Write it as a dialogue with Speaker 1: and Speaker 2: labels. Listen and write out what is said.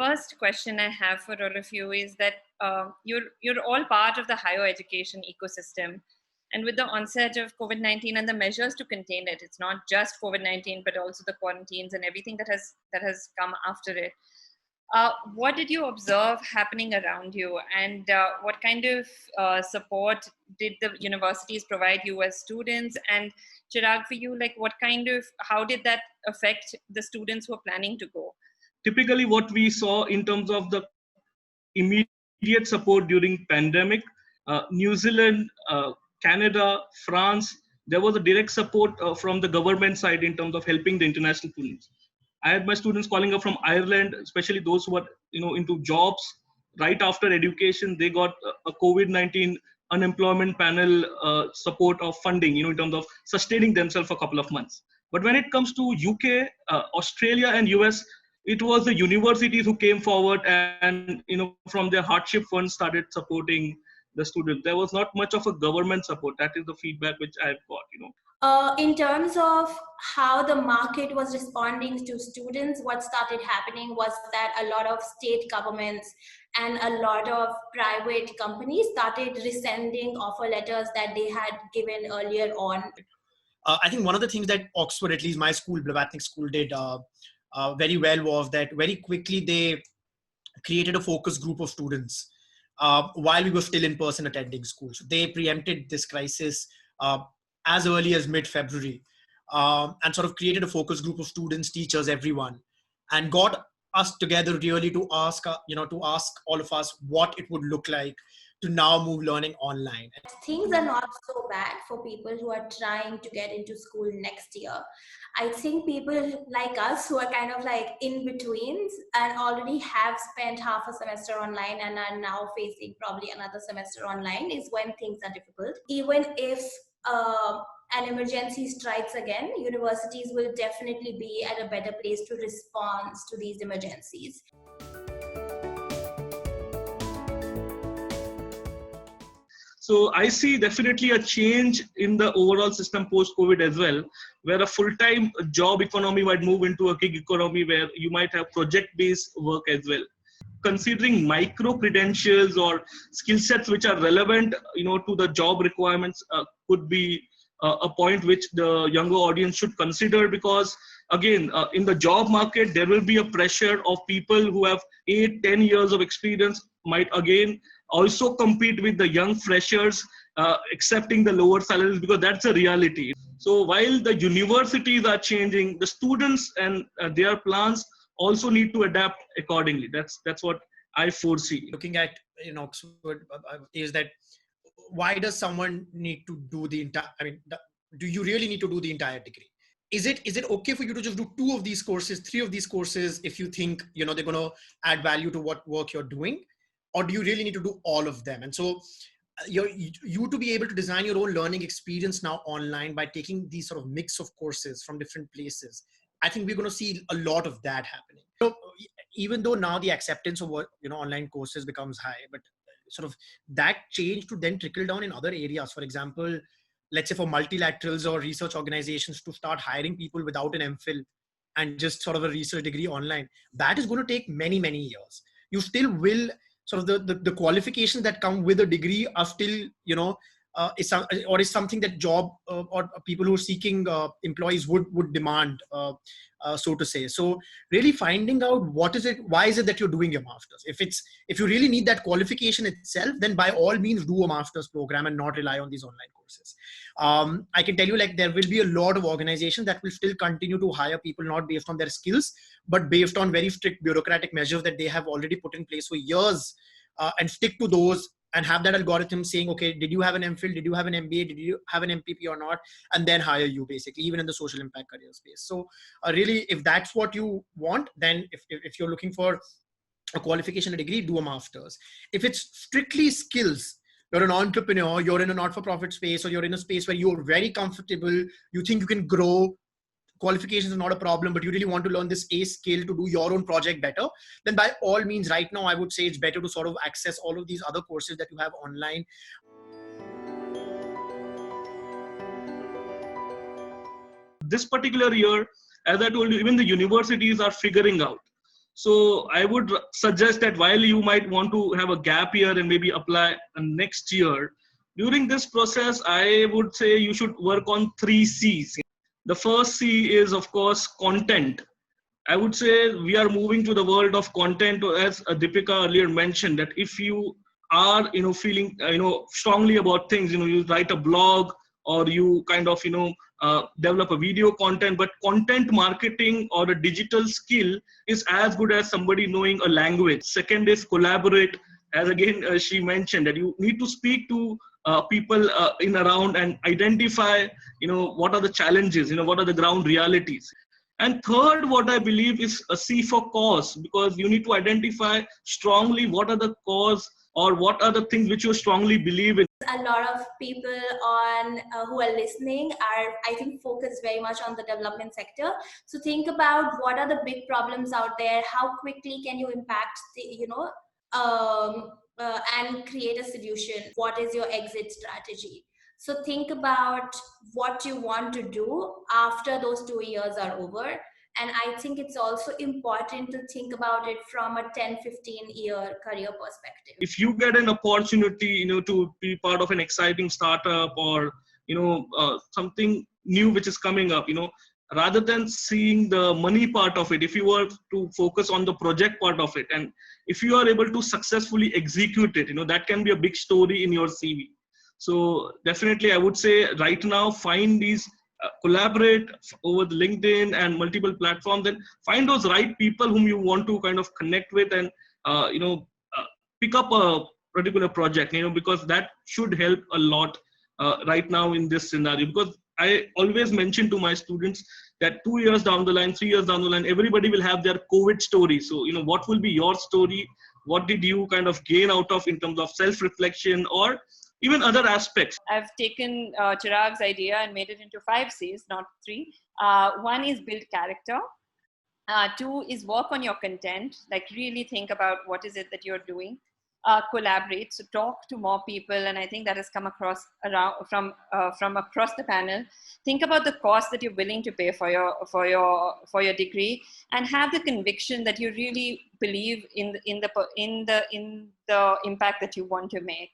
Speaker 1: first question I have for all of you is that you're all part of the higher education ecosystem, and with the onset of COVID-19 and the measures to contain it, it's not just COVID-19 but also the quarantines and everything that has come after it. What did you observe happening around you, and what kind of support did the universities provide you as students? And Chirag, for you, like how did that affect the students who are planning to go?
Speaker 2: Typically, what we saw in terms of the immediate support during pandemic, New Zealand, Canada, France, there was a direct support from the government side in terms of helping the international students. I had my students calling up from Ireland, especially those who are into jobs. Right after education, they got a COVID-19 unemployment panel support of funding, in terms of sustaining themselves for a couple of months. But when it comes to UK, Australia, and US, it was the universities who came forward and from their hardship fund started supporting the students. There was not much of a government support. That is the feedback which I've got.
Speaker 3: In terms of how the market was responding to students, what started happening was that a lot of state governments and a lot of private companies started resending offer letters that they had given earlier on.
Speaker 4: I think one of the things that Oxford, at least my school, Blavatnik School, did very well was that very quickly they created a focus group of students while we were still in person attending school. So they preempted this crisis as early as mid-February and sort of created a focus group of students, teachers, everyone, and got us together really to ask all of us what it would look like to now move learning online.
Speaker 3: Things are not so bad for people who are trying to get into school next year. I think people like us who are kind of like in betweens and already have spent half a semester online and are now facing probably another semester online is when things are difficult. Even if an emergency strikes again, universities will definitely be at a better place to respond to these emergencies.
Speaker 2: So I see definitely a change in the overall system post-COVID as well, where a full-time job economy might move into a gig economy where you might have project-based work as well. Considering micro credentials or skill sets which are relevant, to the job requirements could be a point which the younger audience should consider, because again, in the job market, there will be a pressure of people who have 8-10 years of experience might again also compete with the young freshers accepting the lower salaries, because that's a reality. So while the universities are changing, the students and their plans also need to adapt accordingly. That's what I foresee.
Speaker 4: Looking at Oxford is that why does someone need to do the entire, do you really need to do the entire degree? Is it okay for you to just do 2 of these courses, 3 of these courses if you think they're going to add value to what work you're doing? Or do you really need to do all of them? And so you to be able to design your own learning experience now online by taking these sort of mix of courses from different places, I think we're going to see a lot of that happening. So even though now the acceptance of online courses becomes high, but sort of that change to then trickle down in other areas. For example, let's say for multilaterals or research organizations to start hiring people without an MPhil and just sort of a research degree online, that is going to take many, many years. You still will sort of the qualifications that come with a degree are still, is something that job or people who are seeking employees would demand, so to say. So really finding out why is it that you're doing your master's? If you really need that qualification itself, then by all means do a master's program and not rely on these online courses. I can tell you, like, there will be a lot of organizations that will still continue to hire people not based on their skills, but based on very strict bureaucratic measures that they have already put in place for years, and stick to those and have that algorithm saying, okay, did you have an MPhil? Did you have an MBA? Did you have an MPP or not? And then hire you, basically, even in the social impact career space. So really, if that's what you want, then if you're looking for a qualification, a degree, do a master's. If it's strictly skills, you're an entrepreneur, you're in a not-for-profit space, or you're in a space where you're very comfortable, you think you can grow, qualifications is not a problem, but you really want to learn this A skill to do your own project better, then by all means, right now, I would say it's better to sort of access all of these other courses that you have online.
Speaker 2: This particular year, as I told you, even the universities are figuring out So I would suggest that while you might want to have a gap year and maybe apply next year, during this process, I would say you should work on 3 C's. The first C is, of course, content. I would say we are moving to the world of content, as Deepika earlier mentioned, that if you are, feeling, strongly about things, you write a blog or you kind of, develop a video content, but content marketing or a digital skill is as good as somebody knowing a language. Second is collaborate. As again, she mentioned that you need to speak to people in around and identify, what are the challenges, what are the ground realities. And third, what I believe is a C for cause, because you need to identify strongly what are the cause or what are the things which you strongly believe in.
Speaker 3: A lot of people on who are listening are, I think, focused very much on the development sector. So think about what are the big problems out there, how quickly can you impact the, and create a solution. What is your exit strategy? So think about what you want to do after those 2 years are over. And I think it's also important to think about it from a 10-15 year career perspective.
Speaker 2: If you get an opportunity, to be part of an exciting startup or, something new which is coming up, rather than seeing the money part of it, if you were to focus on the project part of it, and if you are able to successfully execute it, that can be a big story in your CV. So definitely I would say right now, find these, collaborate over the LinkedIn and multiple platforms, and find those right people whom you want to kind of connect with and, pick up a particular project, because that should help a lot right now in this scenario. Because I always mention to my students that 2 years down the line, 3 years down the line, everybody will have their COVID story. So, what will be your story? What did you kind of gain out of in terms of self-reflection or even other aspects?
Speaker 1: I've taken Chirag's idea and made it into 5 C's, not 3. 1 is build character. 2 is work on your content, like really think about what is it that you're doing. Collaborate, so talk to more people, and I think that has come across from across the panel. Think about the cost that you're willing to pay for your degree, and have the conviction that you really believe in the impact that you want to make.